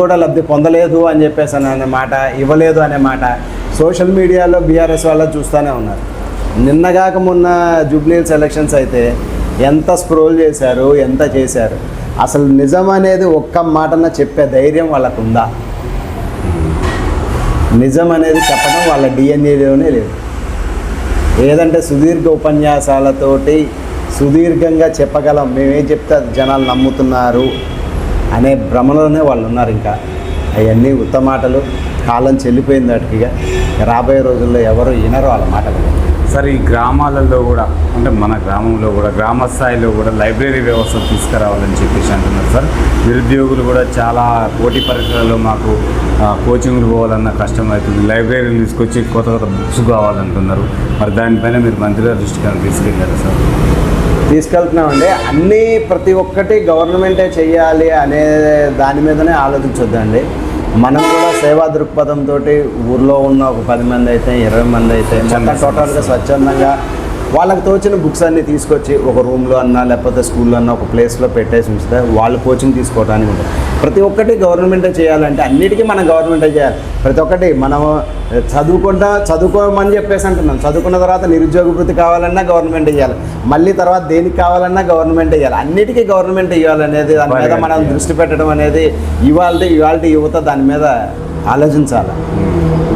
కూడా లబ్ధి పొందలేదు అని చెప్పేసి అనే మాట, ఇవ్వలేదు అనే మాట సోషల్ మీడియాలో బీఆర్ఎస్ వాళ్ళు చూస్తూనే ఉన్నారు. నిన్నగాక మొన్న జూబ్లీహిల్స్ ఎలక్షన్స్ అయితే ఎంత స్క్రోల్ చేశారు, ఎంత చేశారు. అసలు నిజం అనేది ఒక్క మాటన చెప్పే ధైర్యం వాళ్ళకు ఉందా? నిజం అనేది చెప్పడం వాళ్ళ డిఎన్ఏలోనే లేదు. ఏదంటే సుదీర్ఘ ఉపన్యాసాలతోటి సుదీర్ఘంగా చెప్పగలం, మేమేం చెప్తే జనాలు నమ్ముతున్నారు అనే భ్రమలోనే వాళ్ళు ఉన్నారు. ఇంకా అవన్నీ ఉత్తమాటలు, కాలం చెల్లిపోయింది వాటికిగా. రాబోయే రోజుల్లో ఎవరు వినరు వాళ్ళ మాటలు. సార్, ఈ గ్రామాలలో కూడా అంటే మన గ్రామంలో కూడా గ్రామ స్థాయిలో కూడా లైబ్రరీ వ్యవస్థ తీసుకురావాలని చెప్పేసి అంటున్నారు సార్. నిరుద్యోగులు కూడా చాలా పోటీ పరీక్షలలో మాకు కోచింగ్లు పోవాలన్న కష్టం అవుతుంది, లైబ్రరీలు తీసుకొచ్చి కొత్త కొత్త బుక్స్ కావాలంటున్నారు. మరి దానిపైన మీరు మంత్రి గారి దృష్టికి తీసుకెళ్ళారు సార్? తీసుకెళ్తున్నామండి. అన్నీ ప్రతి ఒక్కటి గవర్నమెంటే చెయ్యాలి అనే దాని మీదనే ఆలోచించొద్దండి. మనం కూడా సేవా దృక్పథంతో ఊర్లో ఉన్న ఒక 10 మంది అయితే 20 మంది అయితే మొత్తం టోటల్గా స్వచ్ఛందంగా వాళ్ళకి తోచిన బుక్స్ అన్నీ తీసుకొచ్చి ఒక రూమ్లో అన్నా లేకపోతే స్కూల్లో అన్నా ఒక ప్లేస్లో పెట్టేసి ఉంచితే వాళ్ళు కోచింగ్ తీసుకోవడానికి ఉంటుంది. ప్రతి గవర్నమెంటే చేయాలంటే అన్నిటికీ మనం గవర్నమెంటే చేయాలి. ప్రతి ఒక్కటి మనం చదువుకోమని చెప్పేసి అంటున్నాం. చదువుకున్న తర్వాత నిరుద్యోగ వృత్తి కావాలన్నా గవర్నమెంట్ ఇవ్వాలి, మళ్ళీ తర్వాత దేనికి కావాలన్నా గవర్నమెంట్ ఇవ్వాలి. అన్నిటికీ గవర్నమెంట్ ఇవ్వాలనేది దాని మీద మనం దృష్టి పెట్టడం అనేది ఇవాళ యువత దాని మీద ఆలోచించాలి.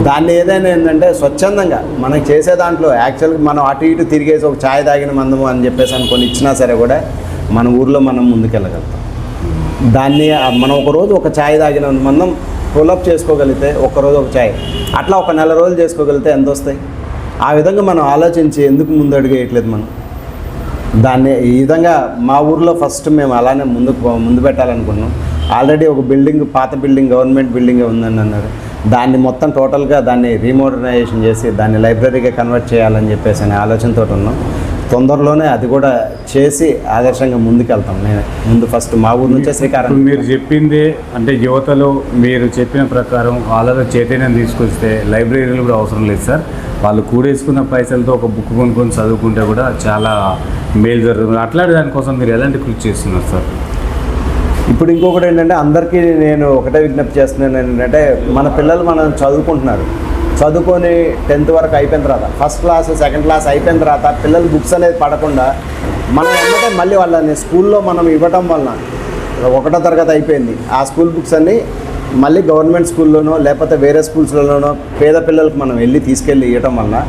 దాన్ని ఏదైనా ఏంటంటే స్వచ్ఛందంగా మనకి చేసే దాంట్లో యాక్చువల్గా మనం అటు ఇటు తిరిగేసి ఒక ఛాయ్ తాగిన మందము అని చెప్పేసి అనుకొని ఇచ్చినా సరే కూడా మన ఊర్లో మనం ముందుకెళ్ళగలుగుతాం. దాన్ని మనం ఒకరోజు ఒక ఛాయ్ తాగిన మందం పులప్ చేసుకోగలిగితే ఒక్కరోజు ఒక ఛాయ్ అట్లా ఒక నెల రోజులు చేసుకోగలిగితే ఎంత వస్తాయి? ఆ విధంగా మనం ఆలోచించి ఎందుకు ముందు అడుగు వేయట్లేదు మనం? దాన్ని ఈ విధంగా మా ఊర్లో ఫస్ట్ మేము అలానే ముందు పెట్టాలనుకున్నాం. ఆల్రెడీ ఒక బిల్డింగ్, పాత బిల్డింగ్, గవర్నమెంట్ బిల్డింగే ఉందని అన్నారు. దాన్ని మొత్తం టోటల్గా దాన్ని రీమోడర్నైజేషన్ చేసి దాన్ని లైబ్రరీగా కన్వర్ట్ చేయాలని చెప్పేసి అనే ఆలోచనతో ఉన్నాం. తొందరలోనే అది కూడా చేసి ఆదర్శంగా ముందుకెళ్తాం. నేను ముందు ఫస్ట్ మా ఊరు నుంచే శ్రీకారం. మీరు చెప్పింది అంటే యువతలో మీరు చెప్పిన ప్రకారం వాళ్ళలో చైతన్యం తీసుకొస్తే లైబ్రరీలు కూడా అవసరం లేదు సార్. వాళ్ళు కూడేసుకున్న పైసలతో ఒక బుక్ కొనుక్కొని చదువుకుంటే కూడా చాలా మేలు జరుగుతుంది. అట్లాంటి దానికోసం మీరు ఎలాంటి కృషి చేస్తున్నారు సార్? ఇప్పుడు ఇంకొకటి ఏంటంటే అందరికీ నేను ఒకటే విజ్ఞప్తి చేస్తున్నాను ఏంటంటే మన పిల్లలు మనం చదువుకుంటున్నారు, చదువుకొని 10th వరకు అయిపోయిన తర్వాత ఫస్ట్ క్లాస్, సెకండ్ క్లాస్ అయిపోయిన తర్వాత పిల్లలు బుక్స్ అనేది పడకుండా మనం ఏమంటే మళ్ళీ వాళ్ళని స్కూల్లో మనం ఇవ్వటం వలన 1వ తరగతి అయిపోయింది, ఆ స్కూల్ బుక్స్ అన్నీ మళ్ళీ గవర్నమెంట్ స్కూల్లోనో లేకపోతే వేరే స్కూల్స్లోనో పేద పిల్లలకు మనం తీసుకెళ్ళి ఇవ్వటం వలన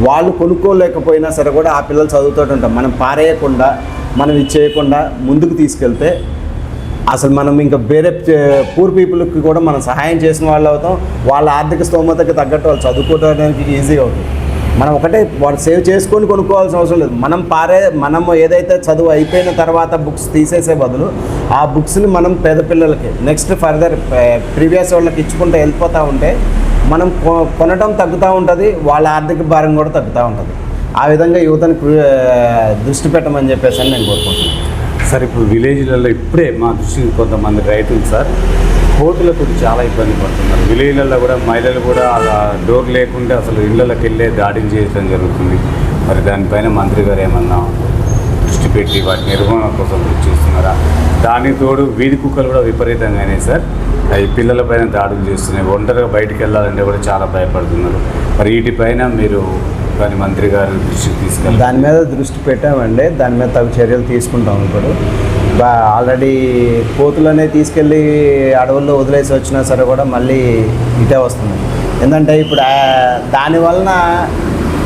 వాళ్ళు కొనుక్కోలేకపోయినా సరే కూడా ఆ పిల్లలు చదువుతూ ఉంటాం. మనం పారేయకుండా మనం ఇచ్చేయకుండా ముందుకు తీసుకెళ్తే అసలు మనం ఇంకా వేరే పూర్ పీపుల్కి కూడా మనం సహాయం చేసిన వాళ్ళు అవుతాం. వాళ్ళ ఆర్థిక స్తోమతకి తగ్గట్టు వాళ్ళు చదువుకోవడానికి ఈజీగా అవుతుంది. మనం ఒకటే వాళ్ళు సేవ్ చేసుకొని కొనుక్కోవాల్సిన అవసరం లేదు. మనం ఏదైతే చదువు అయిపోయిన తర్వాత బుక్స్ తీసేసే బదులు ఆ బుక్స్ని మనం పేద పిల్లలకి నెక్స్ట్ ఫర్దర్ ప్రీవియస్ వాళ్ళకి ఇచ్చుకుంటూ వెళ్ళిపోతూ ఉంటే మనం కొనడం తగ్గుతూ ఉంటుంది, వాళ్ళ ఆర్థిక భారం కూడా తగ్గుతూ ఉంటుంది. ఆ విధంగా యువతని దృష్టి పెట్టమని చెప్పేసి అని నేను కోరుకుంటున్నాను. సార్, ఇప్పుడు విలేజ్లలో ఇప్పుడే మా దృష్టికి కొంతమంది రైతులు సార్ కోతులతో చాలా ఇబ్బంది పడుతున్నారు. విలేజ్లలో కూడా మహిళలు కూడా డోర్ లేకుండా అసలు ఇళ్ళకి వెళ్ళే దాడిని చేయడం జరుగుతుంది. మరి దానిపైన మంత్రి గారు ఏమన్నా దృష్టి పెట్టి వాటి నిర్వహణ కోసం కృషి చేస్తున్నారా? దానికి తోడు వీధి కుక్కలు కూడా విపరీతంగానే సార్ అవి పిల్లలపైన దాడులు చేస్తున్నాయి. ఒంటరిగా బయటికి వెళ్ళాలంటే కూడా చాలా భయపడుతున్నారు. మరి వీటిపైన మీరు కానీ మంత్రి గారు దృష్టికి తీసుకెళ్ళి దాని మీద దృష్టి పెట్టామండి. దాని మీద తగు చర్యలు తీసుకుంటాం. ఇప్పుడు ఆల్రెడీ కోతులనే తీసుకెళ్ళి అడవుల్లో వదిలేసి వచ్చినా సరే కూడా మళ్ళీ ఇటే వస్తుంది. ఎందుకంటే ఇప్పుడు దానివలన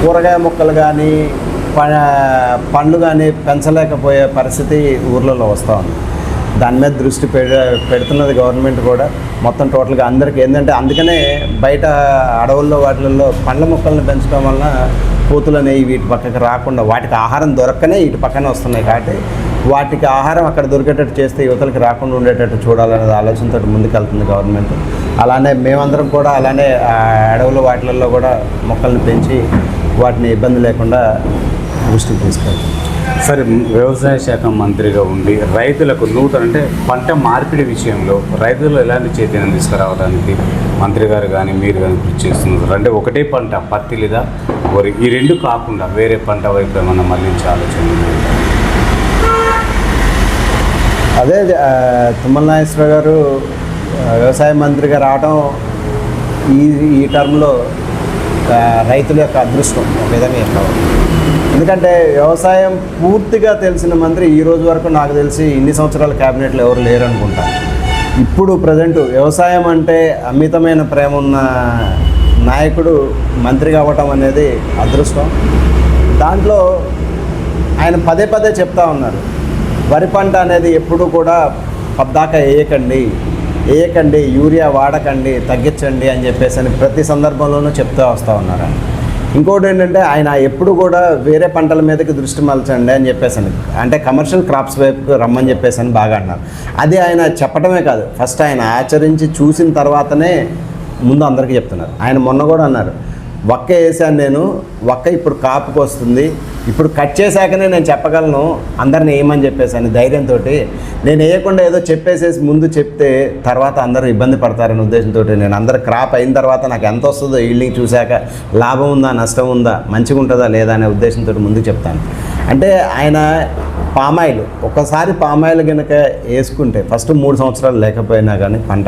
కూరగాయ మొక్కలు కానీ పండ్లు కానీ పెంచలేకపోయే పరిస్థితి ఊర్లలో వస్తూ ఉంది. దాని మీద దృష్టి పెడుతున్నది గవర్నమెంట్ కూడా మొత్తం టోటల్గా అందరికీ. ఏంటంటే అందుకనే బయట అడవుల్లో వాటిల్లో పండ్ల మొక్కలను పెంచడం వలన కోతులు అనేవి వీటి పక్కకి రాకుండా వాటికి ఆహారం దొరకనే వీటి పక్కనే వస్తున్నాయి. కాబట్టి వాటికి ఆహారం అక్కడ దొరికేటట్టు చేస్తే యువతలకి రాకుండా ఉండేటట్టు చూడాలనేది ఆలోచనతో ముందుకెళ్తుంది గవర్నమెంట్. అలానే మేమందరం కూడా అలానే అడవుల వాటిల్లో కూడా మొక్కల్ని పెంచి వాటిని ఇబ్బంది లేకుండా దృష్టికి తీసుకెళ్తాం. సరే, వ్యవసాయ శాఖ మంత్రిగా ఉండి రైతులకు అంటే పంట మార్పిడి విషయంలో రైతులు ఎలాంటి చైతన్యం తీసుకురావడానికి మంత్రి గారు కానీ మీరు కానీ కృషి చేస్తున్నారు? అంటే ఒకటే పంట పత్తి లేదా వరి, ఈ రెండు కాకుండా వేరే పంట వైపు ఏమన్నా మళ్ళించే ఆలోచన? అదే తుమ్మల నాగేశ్వరరావు గారు వ్యవసాయ మంత్రిగా రావడం ఈ టర్మ్లో రైతుల యొక్క అదృష్టం ఒక విధంగా చెప్పాలి. ఎందుకంటే వ్యవసాయం పూర్తిగా తెలిసిన మంత్రి ఈ రోజు వరకు నాకు తెలిసి ఇన్ని సంవత్సరాల క్యాబినెట్లో ఎవరు లేరు అనుకుంటా. ఇప్పుడు ప్రజెంట్ వ్యవసాయం అంటే అమితమైన ప్రేమ ఉన్న నాయకుడు మంత్రి కావటం అనేది అదృష్టం. దాంట్లో ఆయన పదే పదే చెప్తా ఉన్నారు, వరి పంట అనేది ఎప్పుడు కూడా పద్దాక వేయకండి, యూరియా వాడకండి, తగ్గించండి అని చెప్పేసి ప్రతి సందర్భంలోనూ చెప్తూ వస్తూ ఉన్నారు. ఇంకోటి ఏంటంటే ఆయన ఎప్పుడు కూడా వేరే పంటల మీదకి దృష్టి మలచండి అని చెప్పేసాను, అంటే కమర్షియల్ క్రాప్స్ వైపు రమ్మని చెప్పేసి బాగా అన్నారు. అది ఆయన చెప్పడమే కాదు, ఫస్ట్ ఆయన ఆచరించి చూసిన తర్వాతనే ముందు అందరికీ చెప్తున్నారు. ఆయన మొన్న కూడా అన్నారు, వక్క వేసాను నేను, వక్క ఇప్పుడు కాపుకి వస్తుంది, ఇప్పుడు కట్ చేశాకనే నేను చెప్పగలను అందరిని ఏమని చెప్పేసాను ధైర్యంతో. నేను వేయకుండా ఏదో చెప్పేసేసి ముందు చెప్తే తర్వాత అందరూ ఇబ్బంది పడతారనే ఉద్దేశంతో నేను అందరు క్రాప్ అయిన తర్వాత నాకు ఎంత వస్తుందో ఈల్డింగ్ చూశాక లాభం ఉందా నష్టం ఉందా మంచిగా ఉంటుందా లేదా అనే ఉద్దేశంతో ముందుకు చెప్తాను. అంటే ఆయన పామాయిల్ ఒకసారి పామాయిల్ కనుక వేసుకుంటే ఫస్ట్ 3 సంవత్సరాలు లేకపోయినా కానీ పంట,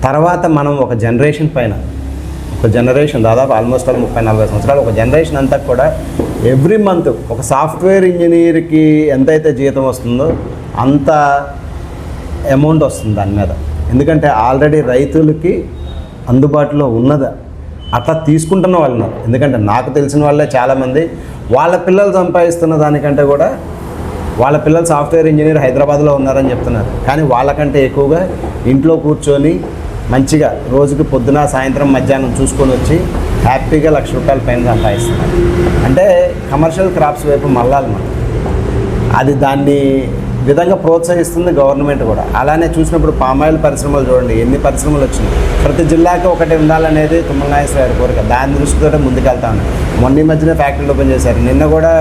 తర్వాత మనం ఒక జనరేషన్ దాదాపు ఆల్మోస్ట్ 30-40 సంవత్సరాలు ఒక జనరేషన్ అంతా కూడా ఎవ్రీ మంత్ ఒక సాఫ్ట్వేర్ ఇంజనీర్కి ఎంతైతే జీతం వస్తుందో అంత అమౌంట్ వస్తుంది దాని మీద. ఎందుకంటే ఆల్రెడీ రైతులకి అందుబాటులో ఉన్నదా అట్లా తీసుకుంటున్న వాళ్ళు ఉన్నారు. ఎందుకంటే నాకు తెలిసిన వాళ్ళే చాలామంది వాళ్ళ పిల్లలు సంపాదిస్తున్న దానికంటే కూడా వాళ్ళ పిల్లలు సాఫ్ట్వేర్ ఇంజనీర్ హైదరాబాద్లో ఉన్నారని చెప్తున్నారు. కానీ వాళ్ళకంటే ఎక్కువగా ఇంట్లో కూర్చొని మంచిగా రోజుకి పొద్దున సాయంత్రం మధ్యాహ్నం చూసుకొని వచ్చి హ్యాపీగా ₹1,00,000 పైన సంపాదిస్తున్నారు. అంటే కమర్షియల్ క్రాప్స్ వైపు మళ్ళాలి మనం. అది దాన్ని విధంగా ప్రోత్సహిస్తుంది గవర్నమెంట్ కూడా. అలానే చూసినప్పుడు పామాయిల్ పరిశ్రమలు చూడండి, ఎన్ని పరిశ్రమలు వచ్చినాయి. ప్రతి జిల్లాకి ఒకటి ఉండాలనేది తుమ్మల నాగేశ్వర గారి కోరిక. దాని దృష్టితో ముందుకెళ్తా ఉన్నాం. మొన్న ఈ మధ్యన ఫ్యాక్టరీలు ఓపెన్ చేశారు, నిన్న కూడా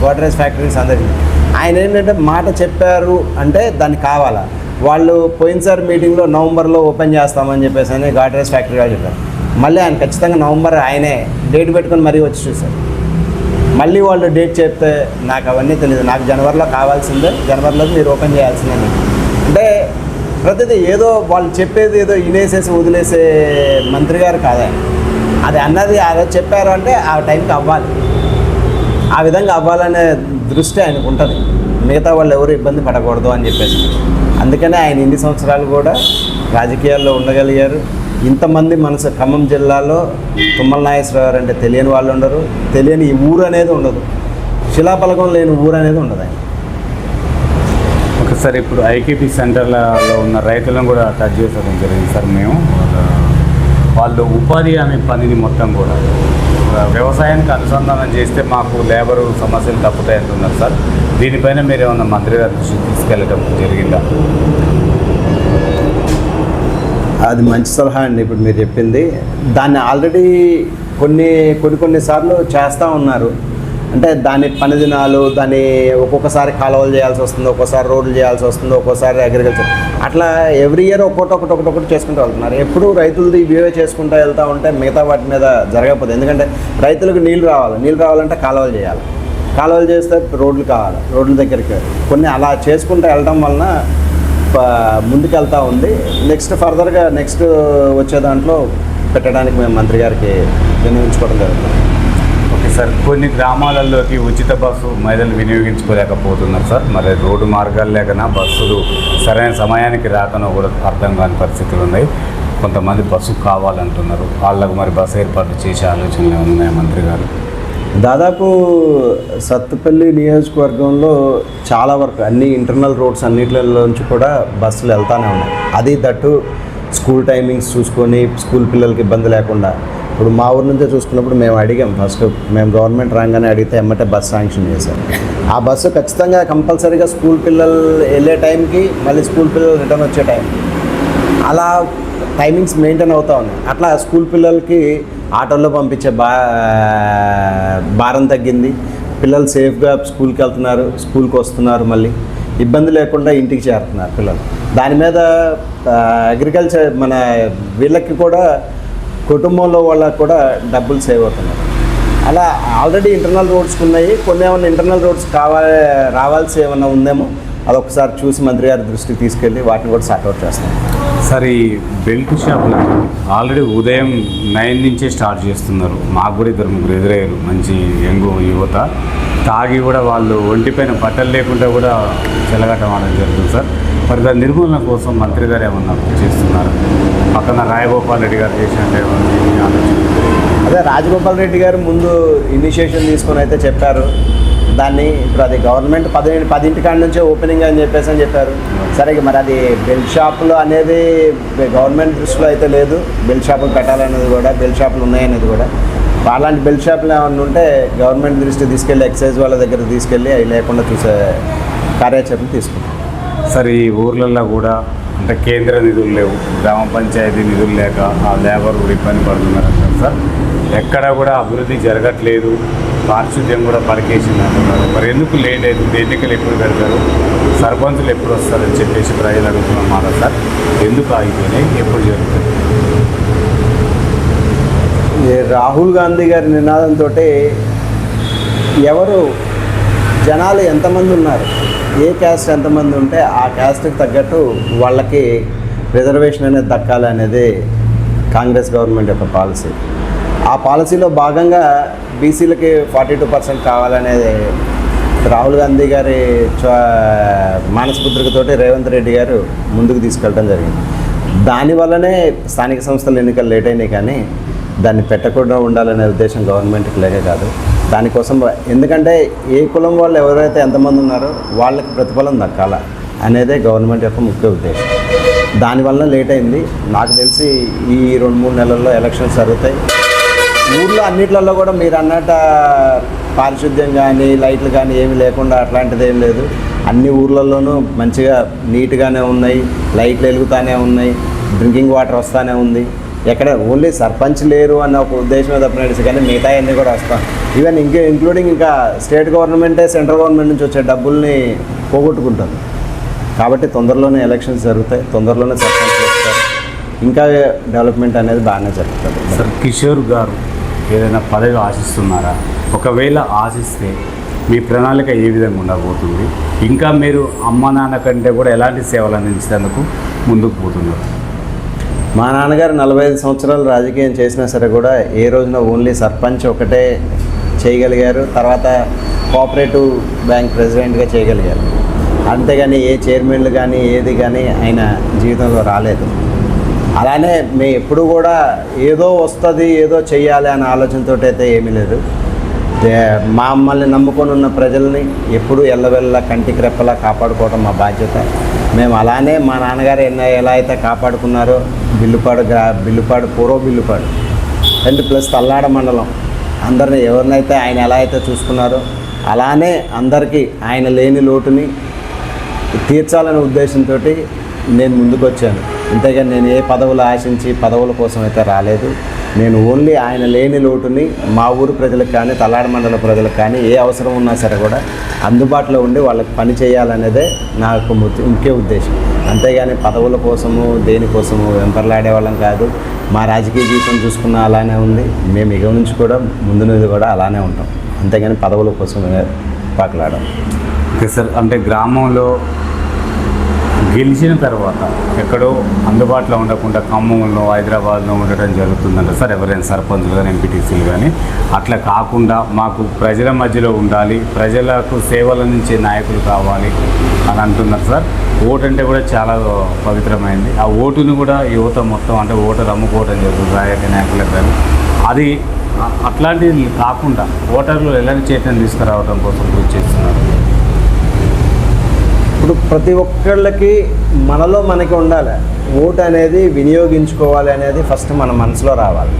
గోడ్రేజ్ ఫ్యాక్టరీస్ అందరికీ. ఆయన ఏంటంటే మాట చెప్పారు అంటే దాన్ని కావాలా. వాళ్ళు పోయినసారి మీటింగ్లో నవంబర్లో ఓపెన్ చేస్తామని చెప్పేసి అని గోడ్రేజ్ ఫ్యాక్టరీ వాళ్ళు చెప్పారు. మళ్ళీ ఆయన ఖచ్చితంగా నవంబర్ ఆయనే డేట్ పెట్టుకొని మరీ వచ్చి చూశారు. మళ్ళీ వాళ్ళు డేట్ చెప్తే నాకు అవన్నీ తెలియదు, నాకు జనవరిలో కావాల్సిందే, జనవరిలో మీరు ఓపెన్ చేయాల్సిందే. అంటే ప్రతిదీ ఏదో వాళ్ళు చెప్పేది ఏదో వినేసేసి వదిలేసే మంత్రి గారు కాదా. అది అన్నది ఆ రోజు చెప్పారు అంటే ఆ టైంకి అవ్వాలి, ఆ విధంగా అవ్వాలనే దృష్టి ఆయనకు ఉంటుంది. మిగతా వాళ్ళు ఎవరు ఇబ్బంది పడకూడదు అని చెప్పేసి అందుకనే ఆయన ఇన్ని సంవత్సరాలు కూడా రాజకీయాల్లో ఉండగలిగారు. ఇంతమంది మనసు ఖమ్మం జిల్లాలో తుమ్మల నాగేశ్వరరావు గారు అంటే తెలియని వాళ్ళు ఉండరు, తెలియని ఈ ఊరు అనేది ఉండదు, శిలాఫలకం లేని ఊరు అనేది ఉండదు ఆయన. ఒకసారి ఇప్పుడు ఐకేపీ సెంటర్లో ఉన్న రైతులను కూడా టచ్ చేసడం జరిగింది సార్. మేము వాళ్ళు ఉపాధి హామీ పనిని మొత్తం కూడా వ్యవసాయానికి అనుసంధానం చేస్తే మాకు లేబరు సమస్యలు తప్పుతాయి అంటున్నారు సార్. దీనిపైన మీరు ఏమన్నా మంత్రి గారి దృష్టికి తీసుకెళ్ళటం జరిగిందా? అది మంచి సలహా అండి. ఇప్పుడు మీరు చెప్పింది దాన్ని ఆల్రెడీ కొన్నిసార్లు చేస్తూ ఉన్నారు. అంటే దాని పని దినాలు, దాన్ని ఒక్కొక్కసారి కాలువలు చేయాల్సి వస్తుంది, ఒక్కోసారి రోడ్లు చేయాల్సి వస్తుంది, ఒక్కోసారి అగ్రికల్చర్, అట్లా ఎవ్రీ ఇయర్ ఒక్కొక్కటి చేసుకుంటూ వెళ్తున్నారు. ఎప్పుడు రైతులది ఇవే చేసుకుంటూ వెళ్తూ ఉంటే మిగతా వాటి మీద జరగకపోతే, ఎందుకంటే రైతులకు నీళ్ళు రావాలంటే కాలువలు చేయాలి, కాలువలు చేస్తే రోడ్లు కావాలి, రోడ్ల దగ్గరికి కొన్ని అలా చేసుకుంటూ వెళ్ళడం వలన ముందుకెళ్తూ ఉంది. ఫర్దర్గా వచ్చే దాంట్లో పెట్టడానికి మేము మంత్రి గారికి వినియోగించుకోవడం జరుగుతుంది. ఓకే సార్, కొన్ని గ్రామాలలోకి ఉచిత బస్సు మహిళలు వినియోగించుకోలేకపోతున్నారు సార్. మరి రోడ్డు మార్గాలు లేకనా బస్సులు సరైన సమయానికి రాకనో కూడా అర్థం కాని పరిస్థితులు ఉన్నాయి. కొంతమంది బస్సు కావాలంటున్నారు, వాళ్ళకు మరి బస్సు ఏర్పాటు చేసే ఆలోచనలు ఉన్నాయి మంత్రి గారు? దాదాపు సత్తుపల్లి నియోజకవర్గంలో చాలా వరకు అన్ని ఇంటర్నల్ రోడ్స్ అన్నిటిలోంచి కూడా బస్సులు వెళ్తూనే ఉన్నాయి. అది దట్టు స్కూల్ టైమింగ్స్ చూసుకొని స్కూల్ పిల్లలకి ఇబ్బంది లేకుండా. ఇప్పుడు మా ఊరు నుంచే చూసుకున్నప్పుడు మేము అడిగాం, ఫస్ట్ మేము గవర్నమెంట్ రాగానే అడిగితే ఎమ్మటే బస్ శాంక్షన్ చేశారు. ఆ బస్సు ఖచ్చితంగా కంపల్సరీగా స్కూల్ పిల్లలు వెళ్ళే టైంకి మళ్ళీ స్కూల్ పిల్లలు రిటర్న్ వచ్చే టైం అలా టైమింగ్స్ మెయింటైన్ అవుతూ ఉన్నాయి. అట్లా స్కూల్ పిల్లలకి ఆటోల్లో పంపించే భారం తగ్గింది. పిల్లలు సేఫ్గా స్కూల్కి వెళ్తున్నారు, స్కూల్కి వస్తున్నారు, మళ్ళీ ఇబ్బంది లేకుండా ఇంటికి చేరుతున్నారు పిల్లలు. దాని మీద అగ్రికల్చర్ మన వీళ్ళకి కూడా కుటుంబంలో వాళ్ళకి కూడా డబ్బులు సేవ్ అవుతున్నారు. అలా ఆల్రెడీ ఇంటర్నల్ రోడ్స్కి ఉన్నాయి, కొన్ని ఏమన్నా ఇంటర్నల్ రోడ్స్ రావాల్సి ఏమన్నా ఉందేమో అదొకసారి చూసి మంత్రి గారి దృష్టికి తీసుకెళ్ళి వాటిని కూడా సార్ట్అవుట్ చేస్తాం. సార్ ఈ బెల్ట్ షాపులు ఆల్రెడీ ఉదయం 9 నుంచే స్టార్ట్ చేస్తున్నారు. మాకు కూడా 2-3 ఎదురయ్యారు, మంచి యంగ్ యువత. తాగి కూడా వాళ్ళు ఒంటిపైన బట్టలు లేకుండా కూడా చెలగటం ఆడడం జరుగుతుంది సార్. మరి దాని నిర్మూలన కోసం మంత్రి గారు ఏమన్నా చేస్తున్నారు? పక్కన రాయగోపాల్ రెడ్డి గారు చేసినట్టు ఆలోచన. అదే రాజగోపాల్ రెడ్డి గారు ముందు ఇనిషియేషన్ తీసుకొని అయితే చెప్పారు. దాన్ని ఇప్పుడు అది గవర్నమెంట్ 10 కాడి నుంచే ఓపెనింగ్ అని చెప్పారు. సరే మరి అది బెల్ట్ షాపులు అనేది గవర్నమెంట్ దృష్టిలో అయితే లేదు. బెల్ట్ షాపులు పెట్టాలనేది కూడా, బెల్ట్ షాపులు ఉన్నాయనేది కూడా. అలాంటి బెల్ట్ షాపులు ఏమన్నా ఉంటే గవర్నమెంట్ దృష్టి తీసుకెళ్ళి ఎక్సైజ్ వాళ్ళ దగ్గర తీసుకెళ్ళి అవి లేకుండా చూసే కార్యాచరణ తీసుకుంటాం. సార్ ఈ ఊర్లలో కూడా అంటే కేంద్ర నిధులు లేవు, గ్రామ పంచాయతీ నిధులు లేక ఆ లేబర్ కూడా ఇబ్బంది పడుతున్నారు అంటారు సార్. ఎక్కడ కూడా అభివృద్ధి జరగట్లేదు, పారిశుద్ధ్యం కూడా పలికేసింది అంటున్నారు. మరి ఎందుకు లేట్ అవుతుంది? ఎన్నికలు ఎప్పుడు పెడతారు, సర్పంచులు ఎప్పుడు వస్తారని చెప్పేసి ప్రజలు అడుగుతున్నాం మాట సార్. ఎందుకు ఆగిపోయినాయి, ఎప్పుడు జరుగుతుంది? రాహుల్ గాంధీ గారి నినాదంతో ఎవరు జనాలు ఎంతమంది ఉన్నారు, ఏ క్యాస్ట్ ఎంతమంది ఉంటే ఆ క్యాస్ట్కి తగ్గట్టు వాళ్ళకి రిజర్వేషన్ అనేది దక్కాలి అనేది కాంగ్రెస్ గవర్నమెంట్ యొక్క పాలసీ. ఆ పాలసీలో భాగంగా బీసీలకి 42% కావాలనేది రాహుల్ గాంధీ గారి మానసపుత్రికతోటి రేవంత్ రెడ్డి గారు ముందుకు తీసుకెళ్ళడం జరిగింది. దానివల్లనే స్థానిక సంస్థల ఎన్నికలు లేట్ అయినాయి, కానీ దాన్ని పెట్టకుండా ఉండాలనే ఉద్దేశం గవర్నమెంట్కి లేక కాదు. దానికోసం ఎందుకంటే ఏ కులం వాళ్ళు ఎవరైతే ఎంతమంది ఉన్నారో వాళ్ళకి ప్రతిఫలం దక్కాల అనేదే గవర్నమెంట్ యొక్క ముఖ్య ఉద్దేశం. దానివల్ల లేట్ అయింది. నాకు తెలిసి ఈ 2-3 నెలల్లో ఎలక్షన్స్ జరుగుతాయి. ఊర్లో అన్నిట్లలో కూడా మీరు అన్నట్ట పారిశుద్ధ్యం కానీ లైట్లు కానీ ఏమీ లేకుండా అట్లాంటిది ఏం లేదు. అన్ని ఊర్లలోనూ మంచిగా నీట్గానే ఉన్నాయి, లైట్లు వెలుగుతూనే ఉన్నాయి, డ్రింకింగ్ వాటర్ వస్తూనే ఉంది. ఎక్కడ ఓన్లీ సర్పంచ్ లేరు అన్న ఒక ఉద్దేశమే తప్ప నడిచి, కానీ మిగతా అన్నీ కూడా వస్తాం. ఈవెన్ ఇంక్లూడింగ్ ఇంకా స్టేట్ గవర్నమెంటే సెంట్రల్ గవర్నమెంట్ నుంచి వచ్చే డబ్బుల్ని పోగొట్టుకుంటుంది. కాబట్టి తొందరలోనే ఎలక్షన్స్ జరుగుతాయి, తొందరలోనే సర్పంచ్ వస్తారు, ఇంకా డెవలప్మెంట్ అనేది బాగానే జరుగుతుంది. సార్ కిషోర్ గారు ఏదైనా పదవి ఆశిస్తున్నారా? ఒకవేళ ఆశిస్తే మీ ప్రణాళిక ఏ విధంగా ఉండబోతుంది? ఇంకా మీరు అమ్మ నాన్న కంటే కూడా ఎలాంటి సేవలు అందించేందుకు ముందుకు పోతున్నారు? మా నాన్నగారు 45 సంవత్సరాలు రాజకీయం చేసినా సరే కూడా ఏ రోజున ఓన్లీ సర్పంచ్ ఒకటే చేయగలిగారు. తర్వాత కోఆపరేటివ్ బ్యాంక్ ప్రెసిడెంట్గా చేయగలిగారు. అంతేగాని ఏ చైర్మన్లు కానీ ఏది కానీ ఆయన జీవితంలో రాలేదు. అలానే మేము ఎప్పుడు కూడా ఏదో వస్తుంది, ఏదో చెయ్యాలి అనే ఆలోచనతో అయితే ఏమీ లేదు. మమ్మల్ని నమ్ముకొని ఉన్న ప్రజల్ని ఎప్పుడూ ఎల్లవెల్ల కంటికి రెప్పలా కాపాడుకోవడం మా బాధ్యత. మేము అలానే మా నాన్నగారు ఎలా అయితే కాపాడుకున్నారో బిల్లుపాడు పూర్వ బిల్లుపాడు అండ్ ప్లస్ తల్లాడ మండలం అందరిని ఎవరినైతే ఆయన ఎలా అయితే చూసుకున్నారో అలానే అందరికీ ఆయన లేని లోటుని తీర్చాలనే ఉద్దేశంతో నేను ముందుకు వచ్చాను. అంతేగాని నేను ఏ పదవులు ఆశించి పదవుల కోసం అయితే రాలేదు. నేను ఓన్లీ ఆయన లేని లోటుని మా ఊరు ప్రజలకు కానీ తల్లాడ మండల ప్రజలకు కానీ ఏ అవసరం ఉన్నా సరే కూడా అందుబాటులో ఉండి వాళ్ళకి పని చేయాలనేదే నాకు ముఖ్య ఉద్దేశం. అంతేగాని పదవుల కోసము దేనికోసము వెంపర్లాడే వాళ్ళం కాదు. మా రాజకీయ జీవితం చూసుకున్న అలానే ఉంది. మేము ఇక నుంచి కూడా ముందు నుండి కూడా అలానే ఉంటాం. అంతేగాని పదవుల కోసం పాకలాడం. ఓకే సార్, అంటే గ్రామంలో గెలిచిన తర్వాత ఎక్కడో అందుబాటులో ఉండకుండా ఖమ్మంలో హైదరాబాద్లో ఉండటం జరుగుతుందంట సార్. ఎవరైనా సర్పంచులు కానీ ఎంపీటీసీలు కానీ అట్లా కాకుండా మాకు ప్రజల మధ్యలో ఉండాలి, ప్రజలకు సేవలు అందించే నాయకులు కావాలి అని అంటున్నారు సార్. ఓటు అంటే కూడా చాలా పవిత్రమైంది. ఆ ఓటుని కూడా యువత మొత్తం అంటే ఓటర్ అమ్ముకోవడం జరుగుతుంది రాజకీయ నాయకులకు కానీ. అది అట్లాంటివి కాకుండా ఓటర్లు ఎలాంటి చైతన్యం తీసుకురావడం కోసం కృషి చేస్తున్నారు. ఇప్పుడు ప్రతి ఒక్కళ్ళకి మనలో మనకి ఉండాలి. ఓటు అనేది వినియోగించుకోవాలి అనేది ఫస్ట్ మన మనసులో రావాలి.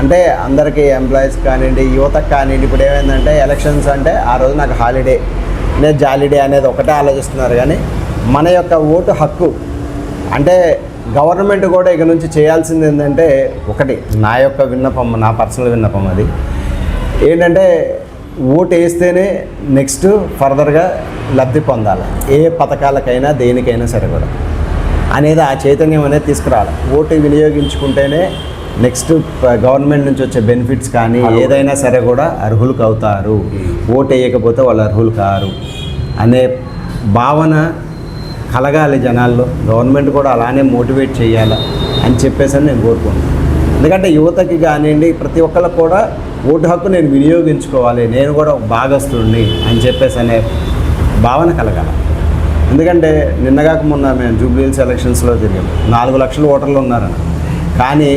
అంటే అందరికీ ఎంప్లాయీస్ కానివ్వండి, యువతకు కానివ్వండి, ఇప్పుడు ఏమైందంటే ఎలక్షన్స్ అంటే ఆ రోజు నాకు హాలిడే, నేను జాలిడే అనేది ఒకటే ఆలోచిస్తున్నారు. కానీ మన యొక్క ఓటు హక్కు అంటే గవర్నమెంట్ కూడా ఇక నుంచి చేయాల్సింది ఏంటంటే ఒకటి నా యొక్క విన్నపం, నా పర్సనల్ విన్నపం అది ఏంటంటే ఓటు వేస్తేనే నెక్స్ట్ ఫర్దర్గా లబ్ధి పొందాలి. ఏ పథకాలకైనా దేనికైనా సరే కూడా అనేది ఆ చైతన్యం అనేది తీసుకురావాలి. ఓటు వినియోగించుకుంటేనే నెక్స్ట్ గవర్నమెంట్ నుంచి వచ్చే బెనిఫిట్స్ కానీ ఏదైనా సరే కూడా అర్హులకు అవుతారు. ఓటు వేయకపోతే వాళ్ళు అర్హులు కారు అనే భావన కలగాలి జనాల్లో. గవర్నమెంట్ కూడా అలానే మోటివేట్ చేయాలా అని చెప్పేసి నేను కోరుకుంటున్నాను. ఎందుకంటే యువతకి కానివ్వండి, ప్రతి ఒక్కరికి కూడా ఓటు హక్కు నేను వినియోగించుకోవాలి, నేను కూడా ఒక భాగస్తుడిని అని చెప్పేసి అనే భావన కలగాలి. ఎందుకంటే నిన్నగాక మొన్న మేము జూబ్లీహిల్స్ ఎలక్షన్స్లో తిరిగాము. 4 లక్షల ఓటర్లు ఉన్నారని, కానీ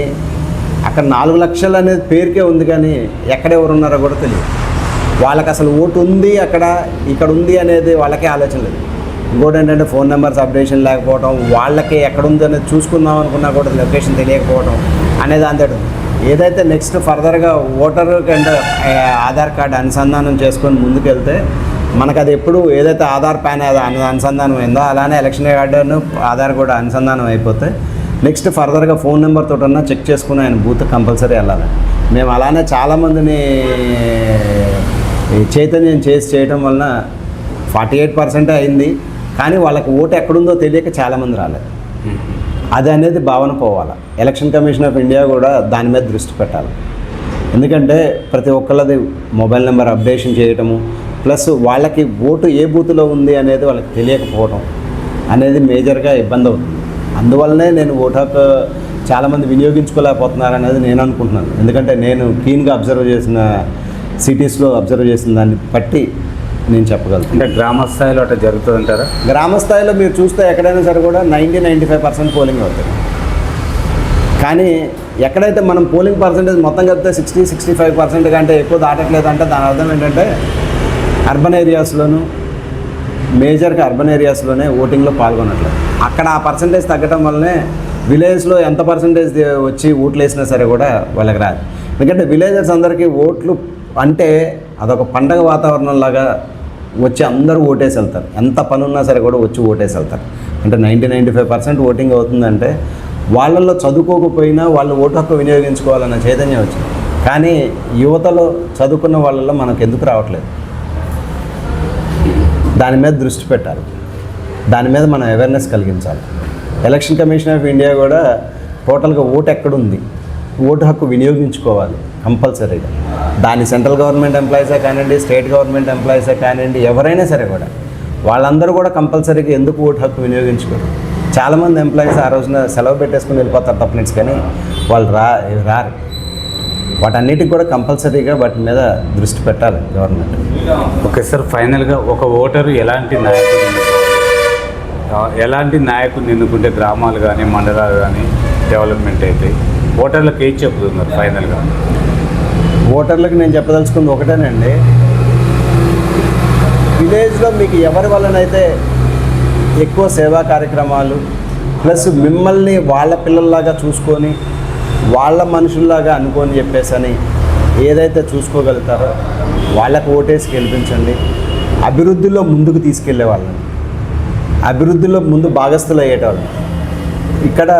అక్కడ 4 లక్షలు అనేది పేరుకే ఉంది, కానీ ఎక్కడెవరు ఉన్నారో కూడా తెలియదు. వాళ్ళకి అసలు ఓటు ఉంది అక్కడ, ఇక్కడ ఉంది అనేది వాళ్ళకే ఆలోచన లేదు. ఇంకోటి ఏంటంటే ఫోన్ నెంబర్స్ అప్డేషన్ లేకపోవడం, వాళ్ళకి ఎక్కడుంది అనేది చూసుకుందాం అనుకున్నా కూడా లొకేషన్ తెలియకపోవడం అనేది అంతటి. ఏదైతే నెక్స్ట్ ఫర్దర్గా ఓటర్ అండ్ ఆధార్ కార్డు అనుసంధానం చేసుకొని ముందుకెళ్తే మనకు అది ఎప్పుడు ఏదైతే ఆధార్ ప్యాన్ అనుసంధానం అయిందో అలానే ఎలక్షన్ కార్డును ఆధార్ కూడా అనుసంధానం అయిపోతే నెక్స్ట్ ఫర్దర్గా ఫోన్ నెంబర్ తోటన్నా చెక్ చేసుకుని ఆయన బూత్ కంపల్సరీ వెళ్ళాలి. మేము అలానే చాలామందిని చైతన్యం చేయడం వలన 48% అయింది, కానీ వాళ్ళకి ఓటు ఎక్కడుందో తెలియక చాలామంది రాలేదు. అది అనేది భావన పోవాలి. ఎలక్షన్ కమిషన్ ఆఫ్ ఇండియా కూడా దాని మీద దృష్టి పెట్టాలి. ఎందుకంటే ప్రతి ఒక్కళ్ళది మొబైల్ నెంబర్ అప్డేషన్ చేయటము, ప్లస్ వాళ్ళకి ఓటు ఏ బూత్లో ఉంది అనేది వాళ్ళకి తెలియకపోవడం అనేది మేజర్గా ఇబ్బంది అవుతుంది. అందువల్లనే నేను ఓటు హక్కు చాలామంది వినియోగించుకోలేకపోతున్నారు అనేది నేను అనుకుంటున్నాను. ఎందుకంటే నేను క్లీన్గా అబ్జర్వ్ చేసిన సిటీస్లో అబ్జర్వ్ చేసిన దాన్ని బట్టి నేను చెప్పగలను. అంటే గ్రామ స్థాయిలో అట్లా జరుగుతుందంటారా? గ్రామ స్థాయిలో మీరు చూస్తే ఎక్కడైనా సరే కూడా 90-95% పోలింగ్ అవుతుంది. కానీ ఎక్కడైతే మనం పోలింగ్ పర్సంటేజ్ మొత్తం కలిపితే 60-65% కంటే ఎక్కువ దాటట్లేదంటే దాని అర్థం ఏంటంటే అర్బన్ ఏరియాస్లోనూ, మేజర్గా అర్బన్ ఏరియాస్లోనే ఓటింగ్లో పాల్గొనట్లేదు. అక్కడ ఆ పర్సంటేజ్ తగ్గడం వల్లనే విలేజ్లో ఎంత పర్సంటేజ్ వచ్చి ఓట్లు వేసినా సరే కూడా వాళ్ళకి రాదు. ఎందుకంటే విలేజర్స్ అందరికీ ఓట్లు అంటే అదొక పండగ వాతావరణంలాగా వచ్చి అందరూ ఓటేసి వెళ్తారు. ఎంత పని ఉన్నా సరే కూడా వచ్చి ఓటేసి వెళ్తారు. అంటే 90-95% ఓటింగ్ అవుతుందంటే వాళ్ళల్లో చదువుకోకపోయినా వాళ్ళు ఓటు హక్కు వినియోగించుకోవాలన్న చైతన్యం వచ్చింది. కానీ యువతలో చదువుకున్న వాళ్ళల్లో మనకు ఎందుకు రావట్లేదు? దాని మీద దృష్టి పెట్టాలి, దాని మీద మనం అవేర్నెస్ కలిగించాలి. ఎలక్షన్ కమిషన్ ఆఫ్ ఇండియా కూడా టోటల్గా ఓటు ఎక్కడుంది, ఓటు హక్కు వినియోగించుకోవాలి కంపల్సరీగా. దాని సెంట్రల్ గవర్నమెంట్ ఎంప్లాయీసే కానివ్వండి, స్టేట్ గవర్నమెంట్ ఎంప్లాయీసే కానివ్వండి, ఎవరైనా సరే కూడా వాళ్ళందరూ కూడా కంపల్సరీగా ఎందుకు ఓటు హక్కు వినియోగించుకోరు? చాలామంది ఎంప్లాయీస్ ఆ రోజున సెలవు పెట్టేసుకుని వెళ్ళిపోతారు తప్పనిట్స్, కానీ వాళ్ళు రారు. వాటన్నిటికి కూడా కంపల్సరీగా వాటి మీద దృష్టి పెట్టాలి గవర్నమెంట్. ఓకే సార్, ఫైనల్గా ఒక ఓటరు ఎలాంటి నాయకుడిని ఎన్నుకుంటే గ్రామాలు కానీ మండలాలు కానీ డెవలప్మెంట్ అవుతాయి? ఓటర్లకు ఏం చెప్తున్నారు ఫైనల్గా? ఓటర్లకు నేను చెప్పదలుచుకుంది ఒకటేనండి, విలేజ్లో మీకు ఎవరి వల్లనైతే ఎక్కువ సేవా కార్యక్రమాలు ప్లస్ మిమ్మల్ని వాళ్ళ పిల్లల్లాగా చూసుకొని వాళ్ళ మనుషుల్లాగా అనుకొని చెప్పేసని ఏదైతే చూసుకోగలుగుతారో వాళ్ళకు ఓటేసి గెలిపించండి. అభివృద్ధిలో ముందుకు తీసుకెళ్లే వాళ్ళని, అభివృద్ధిలో ముందు భాగస్థులు అయ్యేటవాళ్ళు. ఇక్కడ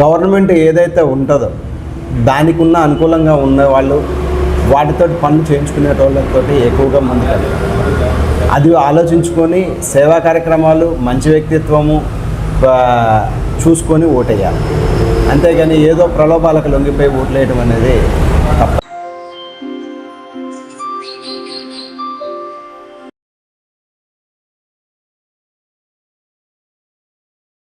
గవర్నమెంట్ ఏదైతే ఉంటుందో దానికి ఉన్న అనుకూలంగా ఉన్న వాళ్ళు వాటితో పనులు చేయించుకునేటోళ్ళతో ఎక్కువగా ముందుకెళ్ళాలి. అది ఆలోచించుకొని సేవా కార్యక్రమాలు, మంచి వ్యక్తిత్వము చూసుకొని ఓటేయాలి. అంతేగాని ఏదో ప్రలోభాలకు లొంగిపోయి ఓట్లేయడం అనేది తప్పు.